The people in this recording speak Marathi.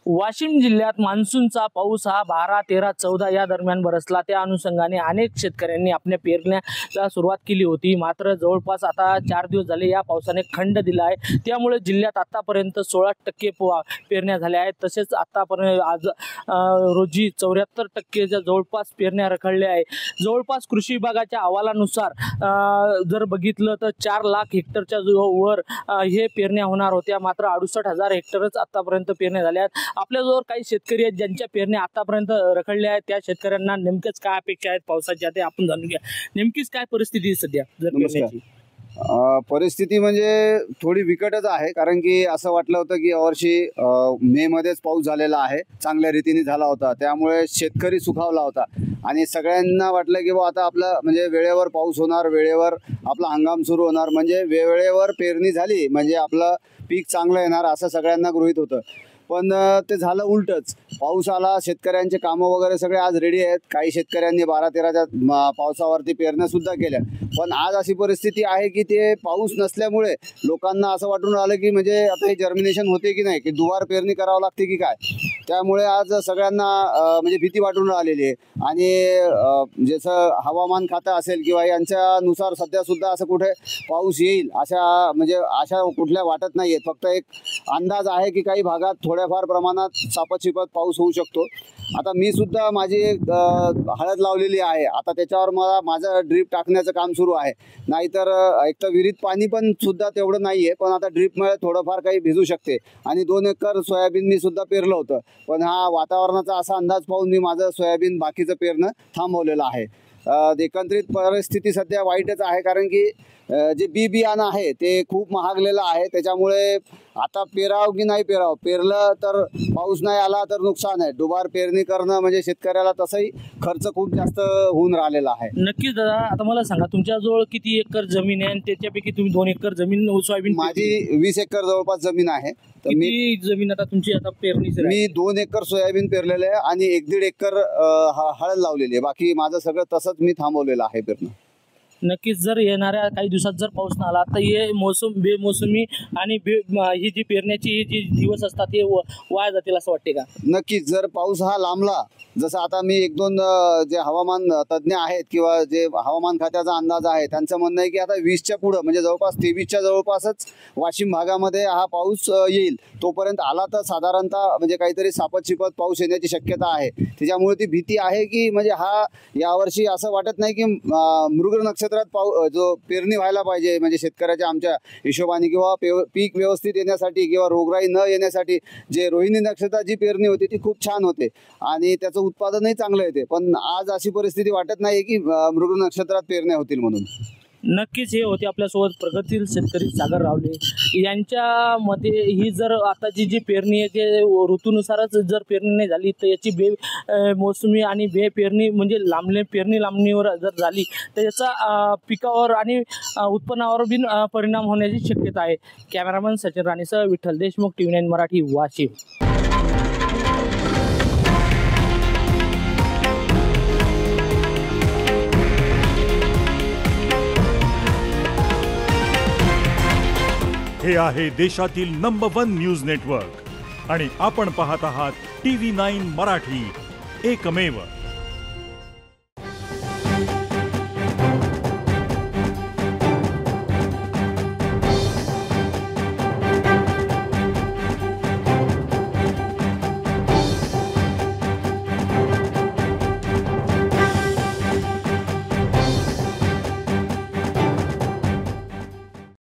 वाशिम जिल्ह्यात मान्सूनचा पाऊस हा 12, 13, 14 या दरम्यान बरसला। त्या अनुषंगाने अनेक शेतकऱ्यांनी आपल्या पेरण्याला सुरुवात केली होती। मात्र जवळपास आता 4 दिवस झाले या पावसाने खंड दिला आहे। त्यामुळे जिल्ह्यात आतापर्यंत 16% पेरण्या झाल्या आहेत। तसेच आतापर्यंत आज रोजी 74%च्या जवळपास पेरण्या रखडल्या आहेत। जवळपास कृषी विभागाच्या अहवालानुसार जर बघितलं तर 4 लाख हेक्टरच्या वर हे पेरण्या होणार होत्या। मात्र 68,000 हेक्टरच आतापर्यंत पेरण्या झाल्या आहेत। आपल्याजवळ काही शेतकरी आहेत ज्यांच्या पेरण्या आतापर्यंत रखडल्या आहेत। त्या शेतकऱ्यांना नेमकंच काय अपेक्षा आहेत पावसाच्या ते आपण जाणून घ्या। नेमकीच काय परिस्थिती सध्या जर पेरण्याची? परिस्थिती म्हणजे थोडी विकटच आहे, कारण की असं वाटलं होतं की यावर्षी मे मध्येच पाऊस झालेला आहे, चांगल्या रीतीने झाला होता, त्यामुळे शेतकरी सुखावला होता आणि सगळ्यांना वाटलं की आता आपलं म्हणजे वेळेवर पाऊस होणार, वेळेवर आपला हंगाम सुरू होणार, म्हणजे वेळेवर पेरणी झाली म्हणजे आपलं पीक चांगलं येणार असं सगळ्यांना गृहीत होतं। पण ते झालं उलटच। पाऊस आला, शेतकऱ्यांचे कामं वगैरे सगळे आज रेडी आहेत। काही शेतकऱ्यांनी 12-13च्या पावसावरती पेरण्या सुद्धा केल्या, पण आज अशी परिस्थिती आहे की ते पाऊस नसल्यामुळे लोकांना असं वाटून आलं की म्हणजे आता हे जर्मिनेशन होते की नाही, की दुबार पेरणी करावं लागते की काय। त्यामुळे आज सगळ्यांना म्हणजे भीती वाटून आलेली आहे। आणि जसं हवामान खातं असेल किंवा यांच्यानुसार सध्या सुद्धा असं कुठे पाऊस येईल अशा म्हणजे आशा कुठल्या वाटत नाही आहेत। फक्त एक अंदाज आहे की काही भागात थोड्याफार प्रमाणात सापत पाऊस होऊ शकतो। आता मी सुद्धा माझी हळद लावलेली आहे, आता त्याच्यावर मला माझं ड्रीप टाकण्याचं काम सुरू आहे। नाहीतर एक तर विहिरीत पाणी पण सुद्धा तेवढं नाही आहे, पण आता ड्रीपमुळे थोडंफार काही भिजू शकते। आणि 2 एकर सोयाबीन मी सुद्धा पेरलं होतं, पण हा वातावरणाचा असा अंदाज पाहून मी माझं सोयाबीन बाकीचं पेरणं थांबवलेलं आहे। एकंदरीत परिस्थिती सध्या वाईटच आहे, कारण की जे बियाणं आहे ते खूप महागलेलं आहे। त्याच्यामुळे आता पेराव की नाही पेराव, पेरलं तर पाऊस नाही आला तर नुकसान आहे। दुबार पेरणी करणं म्हणजे शेतकऱ्याला तसंही खर्च खूप जास्त होऊन राहिलेला आहे। नक्कीच दादा, आता मला सांगा तुमच्याजवळ किती एकर जमीन आहे आणि त्याच्यापैकी तुम्ही 2 एकर जमीन सोयाबीन? माझी 20 एकर जवळपास जमीन आहे। तर मी जमीन आता तुमची आता पेरणी मी 2 एकर सोयाबीन पेरलेले आहे आणि 1-1.5 एकर हळद लावलेली आहे। बाकी माझं सगळं तसंच मी थांबवलेलं आहे पेरणं। नक्कीच जर येणाऱ्या काही दिवसात जर पाऊस नाही आला तर हे बेमोसमी आणि ही जी पेरण्याची ही जी दिवस असतात हे वाया जातील असं वाटते का? नक्कीच, जर पाऊस हा लांबला, जसं आता मी 1-2 जे हवामान तज्ज्ञ आहेत किंवा जे हवामान खात्याचा अंदाज आहे त्यांचं म्हणणं आहे की आता 20च्या पुढं म्हणजे जवळपास 23च्या जवळपासच वाशिम भागामध्ये हा पाऊस येईल। तोपर्यंत आला तर साधारणतः म्हणजे काहीतरी सापत पाऊस येण्याची शक्यता आहे। त्याच्यामुळे ती भीती आहे की म्हणजे हा यावर्षी असं वाटत नाही की मृग नक्षत्रात जो पेरणी व्हायला पाहिजे म्हणजे शेतकऱ्याच्या आमच्या हिशोबाने किंवा पीक व्यवस्थित येण्यासाठी किंवा रोगराई न येण्यासाठी जे रोहिणी नक्षत्रात जी पेरणी होती ती खूप छान होते आणि त्याचं उत्पादनही चांगलं येते। पण आज अशी परिस्थिती वाटत नाही की मृग नक्षत्रात पेरण्या होतील म्हणून। नक्कीच हे होते आपल्यासोबत प्रगतशील शेतकरी सागर रावले। यांच्या मते ही जर आताची जी पेरणी आहे ते ऋतूनुसारच जर पेरणी नाही झाली तर याची मोसमी आणि पेरणी म्हणजे पेरणी लांबणीवर जर झाली तर याचा पिकावर आणि उत्पन्नावर बिन परिणाम होण्याची शक्यता आहे। कॅमेरामन सचिन राणेसह विठ्ठल देशमुख, TV9 मराठी, वाशिम। हे आहे देशातील नंबर 1 न्यूज नेटवर्क आणि आपण पाहत आहात TV9 मराठी, एकमेव।